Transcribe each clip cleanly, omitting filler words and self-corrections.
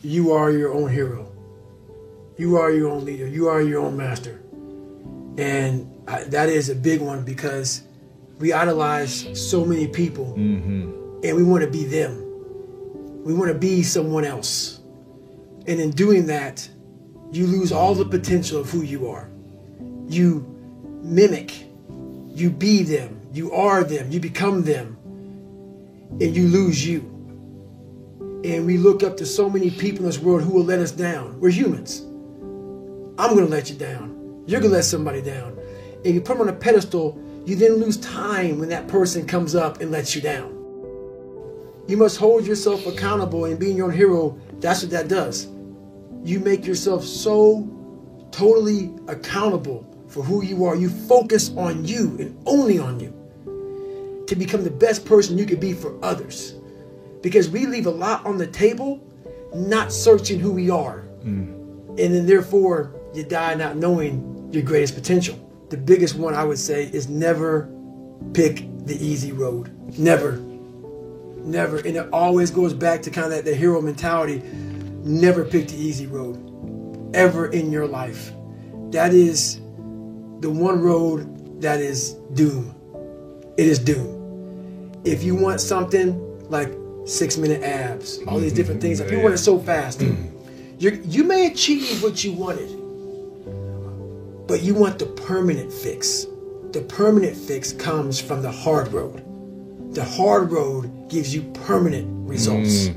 you are your own hero. You are your own leader. You are your own master. And that is a big one because we idolize so many people and we want to be them. We want to be someone else. And in doing that, you lose all the potential of who you are. You mimic, you be them, you are them, you become them, and you lose you. And we look up to so many people in this world who will let us down. We're humans. I'm going to let you down. You're going to let somebody down. And you put them on a pedestal, you then lose time when that person comes up and lets you down. You must hold yourself accountable, and being your own hero, that's what that does. You make yourself so totally accountable for who you are. You focus on you and only on you to become the best person you could be for others. Because we leave a lot on the table, not searching who we are. And then therefore, you die not knowing your greatest potential. The biggest one I would say is never pick the easy road. Never. Never. And it always goes back to kind of the hero mentality. Never pick the easy road. Ever in your life. That is the one road that is doom. It is doom. If you want something like 6-minute abs, all these different things, if you want it so fast, you may achieve what you wanted, but you want the permanent fix. The permanent fix comes from the hard road. The hard road gives you permanent results.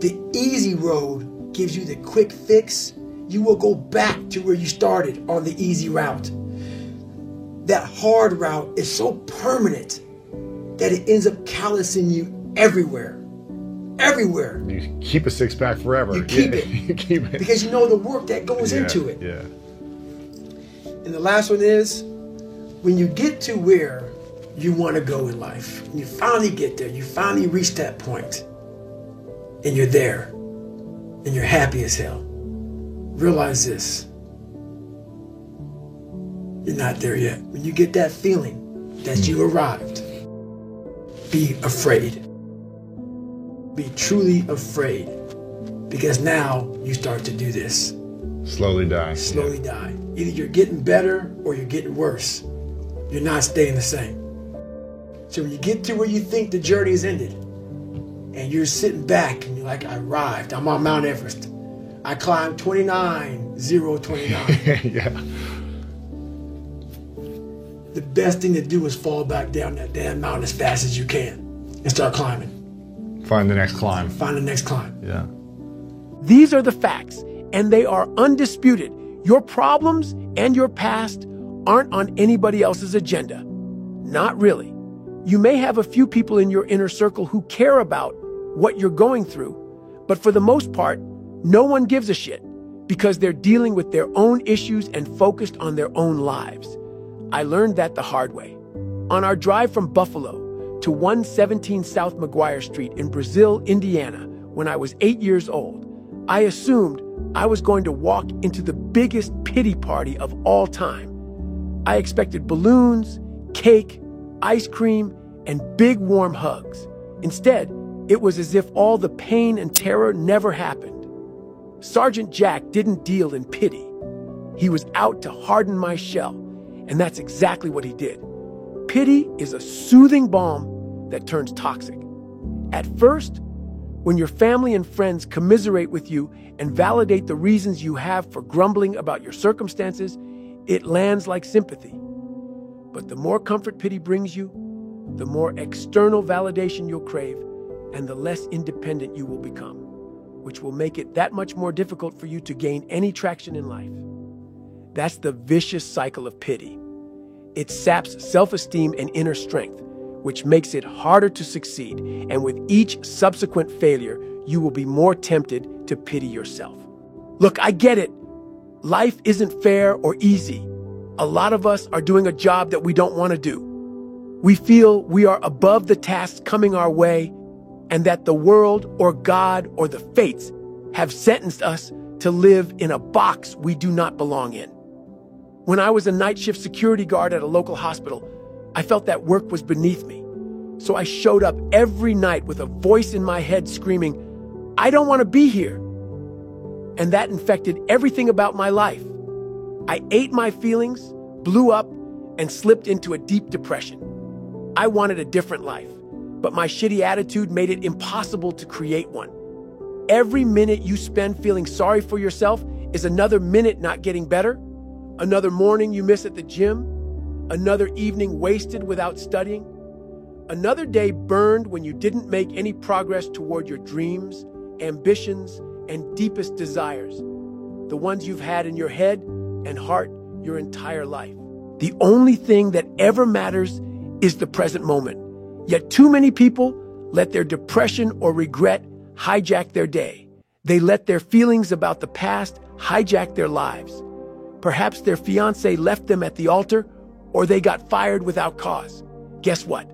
The easy road gives you the quick fix. You will go back to where you started on the easy route. That hard route is so permanent that it ends up callousing you everywhere. Everywhere. You keep a six-pack forever. You keep it. You keep it. Because you know the work that goes into it. Yeah. And the last one is, when you get to where you want to go in life, when you finally get there, you finally reach that point, and you're there, and you're happy as hell, realize this: you're not there yet. When you get that feeling that you arrived, be afraid. Be truly afraid, because now you start to do this. Slowly die. Slowly die. Either you're getting better or you're getting worse. You're not staying the same. So when you get to where you think the journey is ended, and you're sitting back and you're like, I arrived, I'm on Mount Everest. I climbed 29,029. Yeah. The best thing to do is fall back down that damn mountain as fast as you can and start climbing. Find the next climb. Find the next climb. Yeah. These are the facts, and they are undisputed. Your problems and your past aren't on anybody else's agenda. Not really. You may have a few people in your inner circle who care about what you're going through, but for the most part, no one gives a shit because they're dealing with their own issues and focused on their own lives. I learned that the hard way. On our drive from Buffalo to 117 South McGuire Street in Brazil, Indiana, when I was 8 years old, I assumed I was going to walk into the biggest pity party of all time. I expected balloons, cake, ice cream, and big warm hugs. Instead, it was as if all the pain and terror never happened. Sergeant Jack didn't deal in pity. He was out to harden my shell, and that's exactly what he did. Pity is a soothing balm that turns toxic. At first, when your family and friends commiserate with you and validate the reasons you have for grumbling about your circumstances, it lands like sympathy. But the more comfort pity brings you, the more external validation you'll crave, and the less independent you will become, which will make it that much more difficult for you to gain any traction in life. That's the vicious cycle of pity. It saps self-esteem and inner strength, which makes it harder to succeed, and with each subsequent failure, you will be more tempted to pity yourself. Look, I get it. Life isn't fair or easy. A lot of us are doing a job that we don't want to do. We feel we are above the tasks coming our way, and that the world or God or the fates have sentenced us to live in a box we do not belong in. When I was a night shift security guard at a local hospital, I felt that work was beneath me. So I showed up every night with a voice in my head screaming, I don't want to be here. And that infected everything about my life. I ate my feelings, blew up, and slipped into a deep depression. I wanted a different life, but my shitty attitude made it impossible to create one. Every minute you spend feeling sorry for yourself is another minute not getting better, another morning you miss at the gym, another evening wasted without studying, another day burned when you didn't make any progress toward your dreams, ambitions, and deepest desires, the ones you've had in your head and heart your entire life. The only thing that ever matters is the present moment. Yet too many people let their depression or regret hijack their day. They let their feelings about the past hijack their lives. Perhaps their fiancé left them at the altar, or they got fired without cause. Guess what?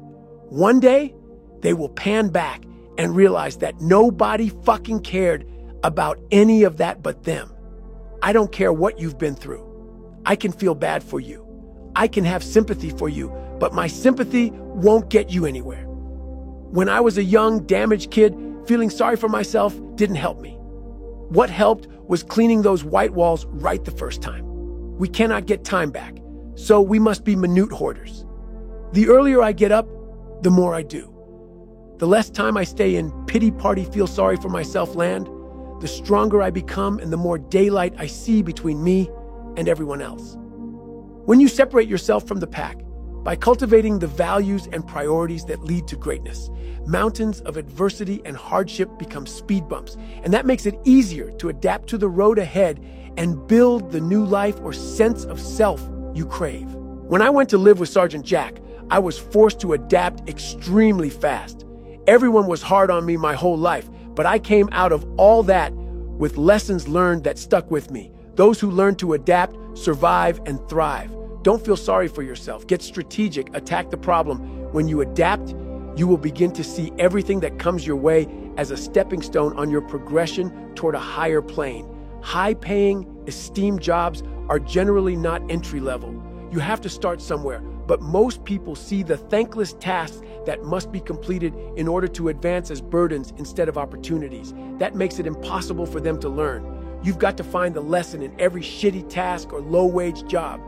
One day, they will pan back and realize that nobody fucking cared about any of that but them. I don't care what you've been through. I can feel bad for you. I can have sympathy for you, but my sympathy won't get you anywhere. When I was a young, damaged kid, feeling sorry for myself didn't help me. What helped was cleaning those white walls right the first time. We cannot get time back, so we must be minute hoarders. The earlier I get up, the more I do. The less time I stay in pity party feel sorry for myself land, the stronger I become and the more daylight I see between me and everyone else. When you separate yourself from the pack, by cultivating the values and priorities that lead to greatness, mountains of adversity and hardship become speed bumps, and that makes it easier to adapt to the road ahead and build the new life or sense of self you crave. When I went to live with Sergeant Jack, I was forced to adapt extremely fast. Everyone was hard on me my whole life, but I came out of all that with lessons learned that stuck with me. Those who learn to adapt, survive, and thrive. Don't feel sorry for yourself. Get strategic. Attack the problem. When you adapt, you will begin to see everything that comes your way as a stepping stone on your progression toward a higher plane. High-paying, esteemed jobs are generally not entry-level. You have to start somewhere, but most people see the thankless tasks that must be completed in order to advance as burdens instead of opportunities. That makes it impossible for them to learn. You've got to find the lesson in every shitty task or low-wage job.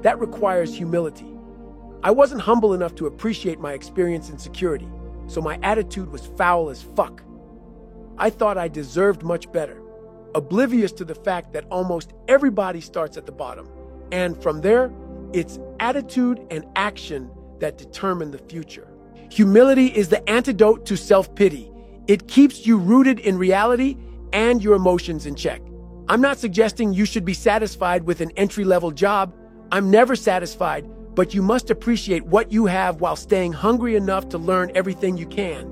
That requires humility. I wasn't humble enough to appreciate my experience in security, so my attitude was foul as fuck. I thought I deserved much better, oblivious to the fact that almost everybody starts at the bottom, and from there, it's attitude and action that determine the future. Humility is the antidote to self-pity. It keeps you rooted in reality and your emotions in check. I'm not suggesting you should be satisfied with an entry-level job. I'm never satisfied, but you must appreciate what you have while staying hungry enough to learn everything you can.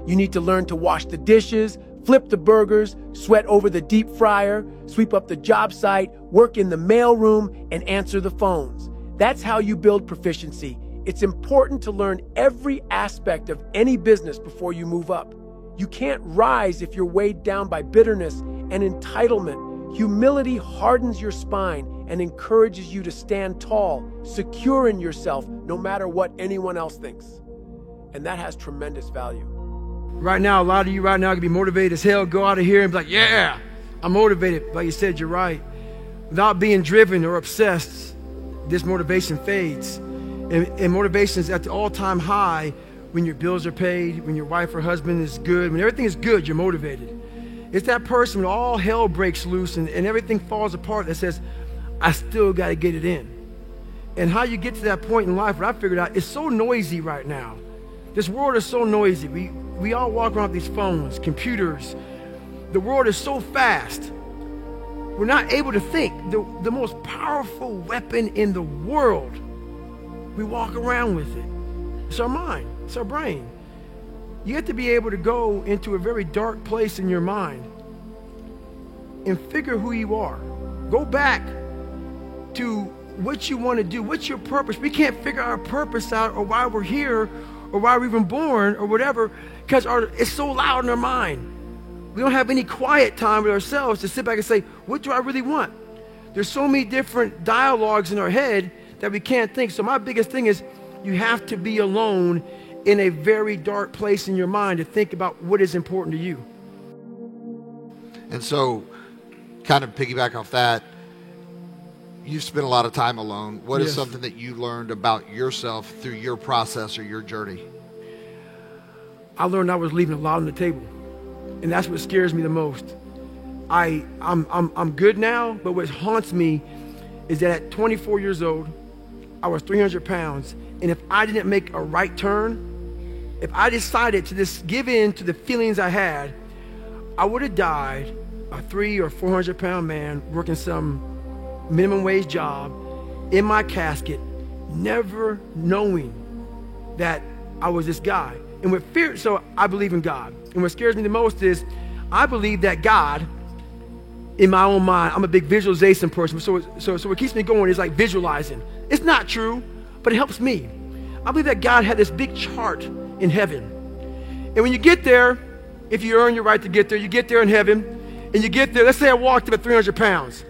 You need to learn to wash the dishes, flip the burgers, sweat over the deep fryer, sweep up the job site, work in the mailroom, and answer the phones. That's how you build proficiency. It's important to learn every aspect of any business before you move up. You can't rise if you're weighed down by bitterness and entitlement. Humility hardens your spine and encourages you to stand tall, secure in yourself, no matter what anyone else thinks. And that has tremendous value. Right now, a lot of you right now can be motivated as hell, go out of here and be like, yeah, I'm motivated. Like you said, you're right. Without being driven or obsessed, this motivation fades. And motivation is at the all-time high when your bills are paid, when your wife or husband is good, when everything is good, you're motivated. It's that person when all hell breaks loose and everything falls apart that says, I still got to get it in. And how you get to that point in life, what I figured out, it's so noisy right now. This world is so noisy. We all walk around with these phones, computers. The world is so fast. We're not able to think. The most powerful weapon in the world, we walk around with it. It's our mind. It's our brain. You have to be able to go into a very dark place in your mind and figure who you are. Go back to what you want to do. What's your purpose? We can't figure our purpose out or why we're here or why we're even born or whatever because it's so loud in our mind. We don't have any quiet time with ourselves to sit back and say, what do I really want? There's so many different dialogues in our head that we can't think. So my biggest thing is you have to be alone in a very dark place in your mind to think about what is important to you. And so, kind of piggyback off that, you've spent a lot of time alone. What is something that you learned about yourself through your process or your journey? I learned I was leaving a lot on the table, and that's what scares me the most. I'm good now, but what haunts me is that at 24 years old, I was 300 pounds, and if I didn't make a right turn, if I decided to just give in to the feelings I had, I would have died a 300 or 400 pound man working some minimum wage job in my casket, never knowing that I was this guy. And what fear, so I believe in God. And what scares me the most is I believe that God, in my own mind, I'm a big visualization person. So what keeps me going is like visualizing. It's not true, but it helps me. I believe that God had this big chart in heaven. And when you get there, if you earn your right to get there, you get there in heaven, and you get there, let's say I walked up at 300 pounds.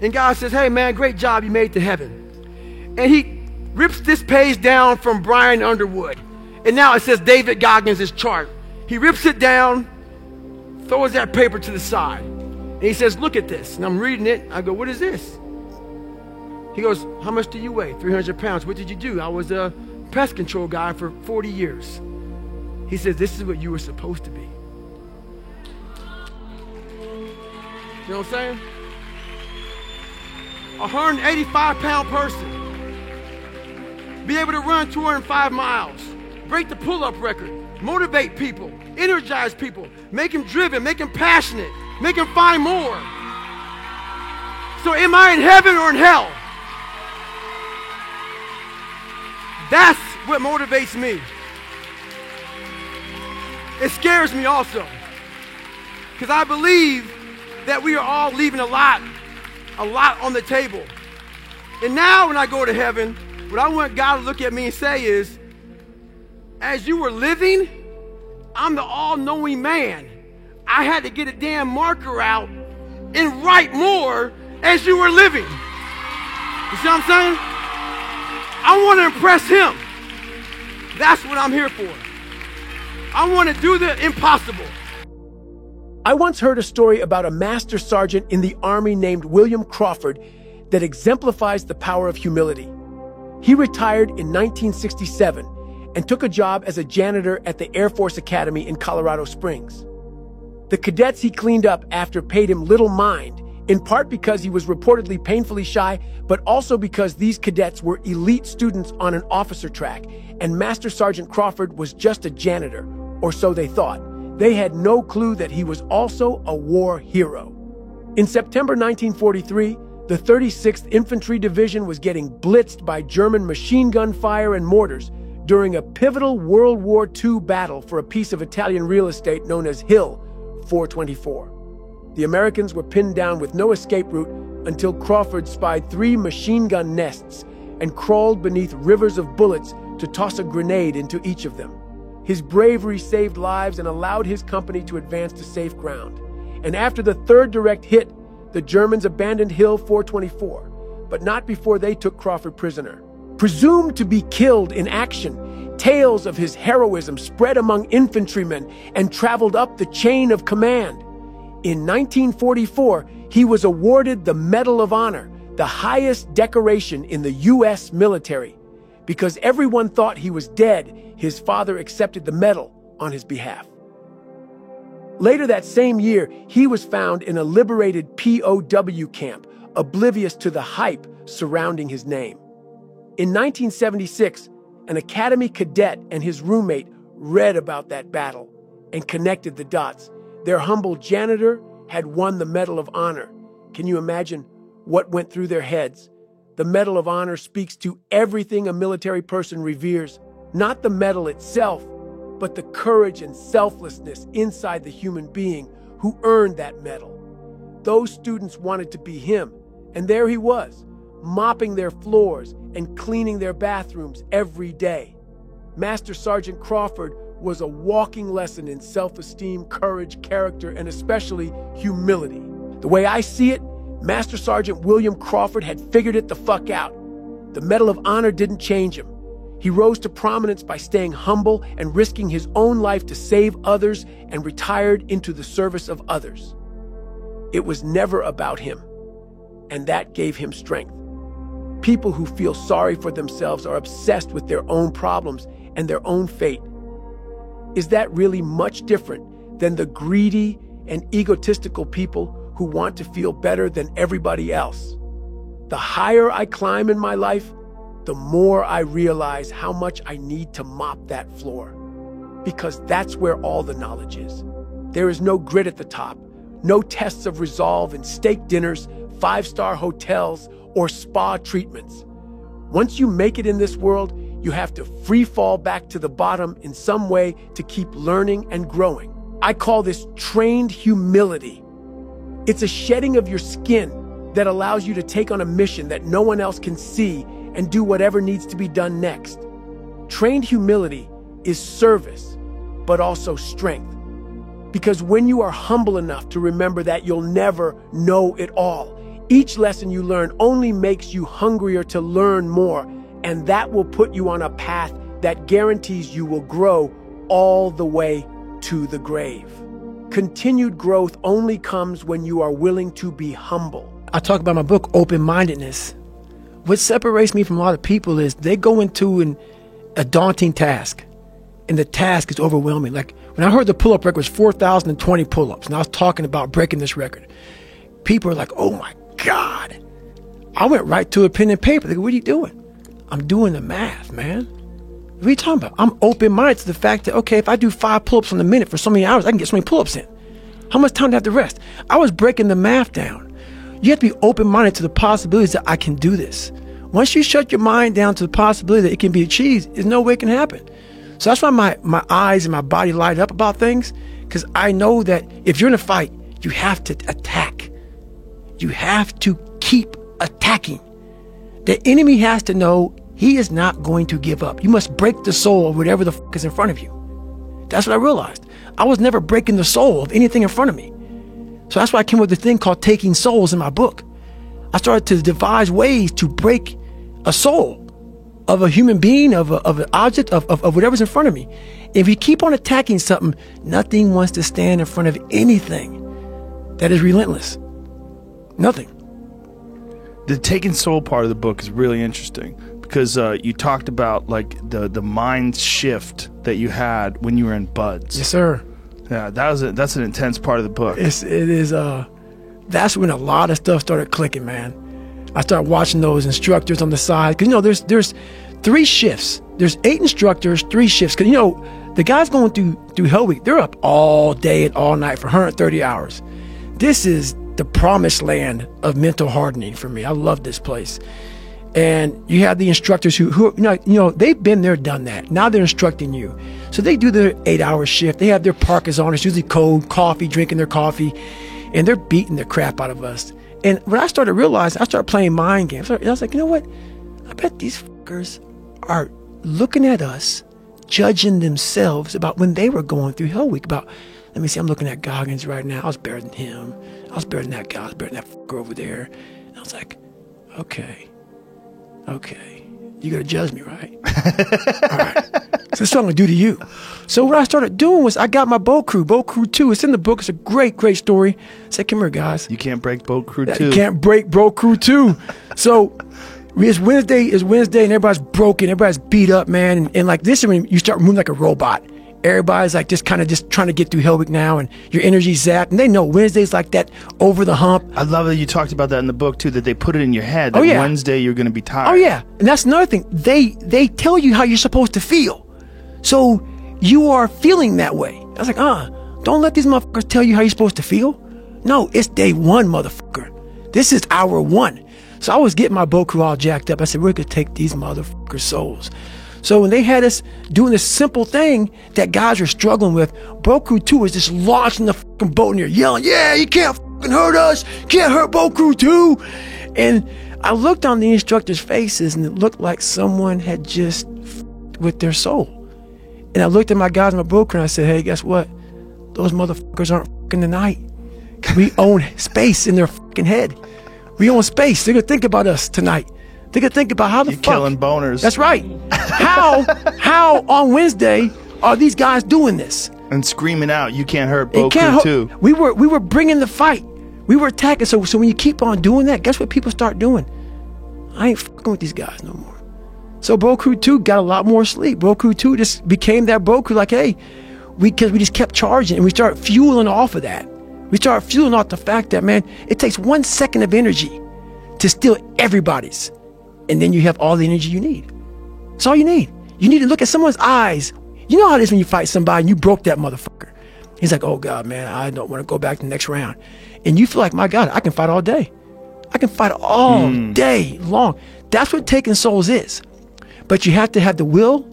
And God says, hey man, great job, you made it to heaven. And he rips this page down from Brian Underwood. And now it says David Goggins' chart. He rips it down, throws that paper to the side. And he says, look at this. And I'm reading it. I go, what is this? He goes, how much do you weigh? 300 pounds. What did you do? I was a pest control guy for 40 years. He says, this is what you were supposed to be. You know what I'm saying? A 185-pound person. Be able to run 205 miles. Break the pull-up record. Motivate people. Energize people. Make them driven. Make them passionate. Make them find more. So am I in heaven or in hell? That's what motivates me. It scares me also. Because I believe that we are all leaving a lot on the table. And now when I go to heaven, what I want God to look at me and say is, as you were living, I'm the all-knowing man. I had to get a damn marker out and write more as you were living. You see what I'm saying? I want to impress him. That's what I'm here for. I want to do the impossible. I once heard a story about a master sergeant in the Army named William Crawford that exemplifies the power of humility. He retired in 1967 and took a job as a janitor at the Air Force Academy in Colorado Springs. The cadets he cleaned up after paid him little mind, in part because he was reportedly painfully shy, but also because these cadets were elite students on an officer track, and Master Sergeant Crawford was just a janitor, or so they thought. They had no clue that he was also a war hero. In September 1943, the 36th Infantry Division was getting blitzed by German machine gun fire and mortars during a pivotal World War II battle for a piece of Italian real estate known as Hill 424. The Americans were pinned down with no escape route until Crawford spied 3 machine gun nests and crawled beneath rivers of bullets to toss a grenade into each of them. His bravery saved lives and allowed his company to advance to safe ground. And after the 3rd direct hit, the Germans abandoned Hill 424, but not before they took Crawford prisoner. Presumed to be killed in action, tales of his heroism spread among infantrymen and traveled up the chain of command. In 1944, he was awarded the Medal of Honor, the highest decoration in the U.S. military. Because everyone thought he was dead, his father accepted the medal on his behalf. Later that same year, he was found in a liberated POW camp, oblivious to the hype surrounding his name. In 1976, an Academy cadet and his roommate read about that battle and connected the dots. Their humble janitor had won the Medal of Honor. Can you imagine what went through their heads? The Medal of Honor speaks to everything a military person reveres, not the medal itself, but the courage and selflessness inside the human being who earned that medal. Those students wanted to be him, and there he was, mopping their floors and cleaning their bathrooms every day. Master Sergeant Crawford was a walking lesson in self-esteem, courage, character, and especially humility. The way I see it, Master Sergeant William Crawford had figured it the fuck out. The Medal of Honor didn't change him. He rose to prominence by staying humble and risking his own life to save others and retired into the service of others. it was never about him. And that gave him strength. People who feel sorry for themselves are obsessed with their own problems and their own fate. Is that really much different than the greedy and egotistical people who want to feel better than everybody else? The higher I climb in my life, the more I realize how much I need to mop that floor. Because that's where all the knowledge is. There is no grit at the top, no tests of resolve and steak dinners, 5-star hotels, or spa treatments. Once you make it in this world, you have to free fall back to the bottom in some way to keep learning and growing. I call this trained humility. It's a shedding of your skin that allows you to take on a mission that no one else can see and do whatever needs to be done next. Trained humility is service, but also strength. Because when you are humble enough to remember that you'll never know it all, each lesson you learn only makes you hungrier to learn more, and that will put you on a path that guarantees you will grow all the way to the grave. Continued growth only comes when you are willing to be humble. I talk about my book, Open-Mindedness. What separates me from a lot of people is they go into a daunting task, and the task is overwhelming. Like when I heard the pull-up record was 4,020 pull-ups, and I was talking about breaking this record, people are like, oh my God. I went right to a pen and paper. They go, what are you doing? I'm doing the math, man. What are you talking about? I'm open-minded to the fact that, okay, if I do 5 pull-ups in a minute for so many hours, I can get so many pull-ups in. How much time do I have to rest? I was breaking the math down. You have to be open-minded to the possibilities that I can do this. Once you shut your mind down to the possibility that it can be achieved, there's no way it can happen. So that's why my eyes and my body light up about things, because I know that if you're in a fight, you have to attack. You have to keep attacking. The enemy has to know he is not going to give up. You must break the soul of whatever the fuck is in front of you. That's what I realized. I was never breaking the soul of anything in front of me. So that's why I came up with this thing called Taking Souls in my book. I started to devise ways to break a soul of a human being, of an object, of whatever's in front of me. If you keep on attacking something, nothing wants to stand in front of anything that is relentless. Nothing. The Taking Soul part of the book is really interesting because you talked about like the mind shift that you had when you were in Buds. Yes, sir. Yeah, that's an intense part of the book. It is. That's when a lot of stuff started clicking, man. I started watching those instructors on the side because there's 3 shifts. There's 8 instructors, 3 shifts. Because the guys going through Hell Week, they're up all day and all night for 130 hours. This is the promised land of mental hardening for me. I love this place. And you have the instructors who they've been there, done that. Now they're instructing you. So they do their 8-hour shift. They have their parkas on. It's usually cold, coffee, drinking their coffee. And they're beating the crap out of us. And when I started realizing, I started playing mind games. I was like, you know what? I bet these fuckers are looking at us, judging themselves about when they were going through Hell Week. About, let me see, I'm looking at Goggins right now. I was better than him. I was better than that guy. I was better than that fucker over there. And I was like, okay, you gotta judge me, right? All right. So that's what I'm gonna do to you. So what I started doing was I got my Boat Crew 2. It's in the book. It's a great, great story. I said, come here, guys. You can't break Boat Crew 2. You can't break Boat Crew 2. So it's Wednesday, and everybody's broken. Everybody's beat up, man. And like this is when you start moving like a robot. Everybody's like just trying to get through Hell Week now, and your energy's zapped. And they know Wednesday's like that over the hump. I love that you talked about that in the book too, that they put it in your head that Wednesday you're going to be tired. Oh yeah. And that's another thing. They tell you how you're supposed to feel. So you are feeling that way. I was like, don't let these motherfuckers tell you how you're supposed to feel. No, it's day 1, motherfucker. This is hour 1. So I was getting my Boat Crew all jacked up. I said, we're going to take these motherfuckers' souls. So when they had us doing this simple thing that guys are struggling with, Boat Crew 2 was just launching the fucking boat in here, yelling, yeah, you can't fucking hurt us. You can't hurt Boat Crew 2. And I looked on the instructors' faces, and it looked like someone had just with their soul. And I looked at my guys in my Boat Crew, and I said, hey, guess what? Those motherfuckers aren't fucking tonight. We own space in their fucking head. We own space. They're going to think about us tonight. They could think about how the You're fuck. killing boners. That's right. How on Wednesday are these guys doing this? And screaming out, you can't hurt Boat Crew 2. We were bringing the fight. We were attacking. So when you keep on doing that, guess what people start doing? I ain't fucking with these guys no more. So Bro Crew 2 got a lot more sleep. Bro Crew 2 just became that Bro Crew, like, hey, because we just kept charging and we started fueling off of that. We started fueling off the fact that, man, it takes 1 second of energy to steal everybody's. And then you have all the energy you need. That's all you need. You need to look at someone's eyes. You know how it is when you fight somebody and you broke that motherfucker. He's like, oh God, man, I don't want to go back to the next round. And you feel like, my God, I can fight all day. I can fight all day long. That's what taking souls is. But you have to have the will,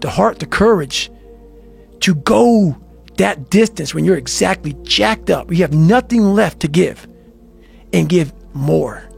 the heart, the courage to go that distance when you're exactly jacked up. You have nothing left to give and give more.